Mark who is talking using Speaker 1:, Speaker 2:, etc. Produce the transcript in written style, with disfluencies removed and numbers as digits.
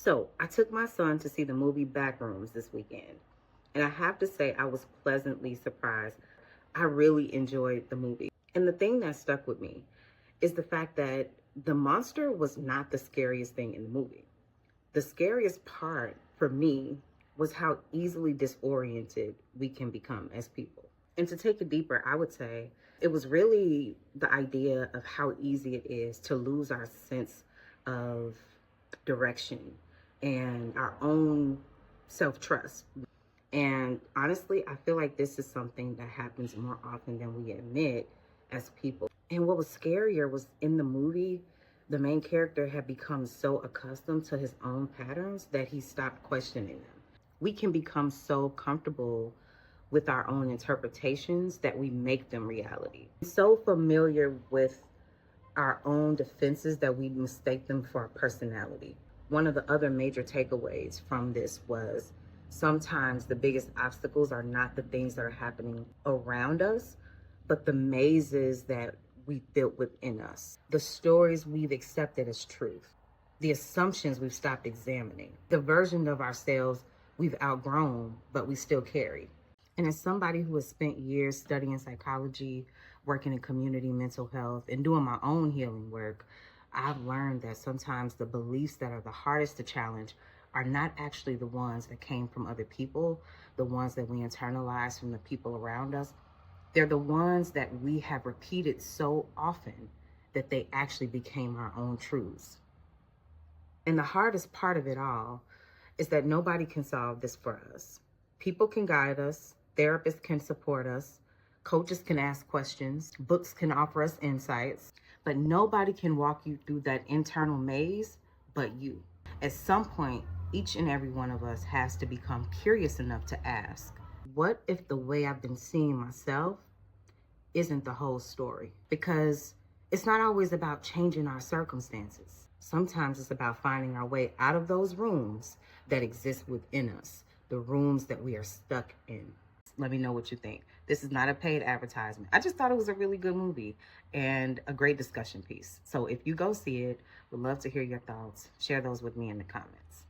Speaker 1: So I took my son to see the movie Backrooms this weekend, and I have to say I was pleasantly surprised. I really enjoyed the movie. And the thing that stuck with me is the fact that the monster was not the scariest thing in the movie. The scariest part for me was how easily disoriented we can become as people. And to take it deeper, I would say it was really the idea of how easy it is to lose our sense of direction and our own self-trust. And honestly, I feel like this is something that happens more often than we admit as people. And what was scarier was in the movie, the main character had become so accustomed to his own patterns that he stopped questioning them. We can become so comfortable with our own interpretations that we make them reality. So familiar with our own defenses that we mistake them for our personality. One of the other major takeaways from this was sometimes the biggest obstacles are not the things that are happening around us, but the mazes that we built within us, the stories we've accepted as truth, the assumptions we've stopped examining, the version of ourselves we've outgrown, but we still carry. And as somebody who has spent years studying psychology, working in community mental health, and doing my own healing work, I've learned that sometimes the beliefs that are the hardest to challenge are not actually the ones that came from other people, the ones that we internalize from the people around us. They're the ones that we have repeated so often that they actually became our own truths. And the hardest part of it all is that nobody can solve this for us. People can guide us, therapists can support us, coaches can ask questions, books can offer us insights, but nobody can walk you through that internal maze but you. At some point, each and every one of us has to become curious enough to ask, what if the way I've been seeing myself isn't the whole story? Because it's not always about changing our circumstances. Sometimes it's about finding our way out of those rooms that exist within us, the rooms that we are stuck in. Let me know what you think. This is not a paid advertisement. I just thought it was a really good movie and a great discussion piece. So if you go see it, would love to hear your thoughts. Share those with me in the comments.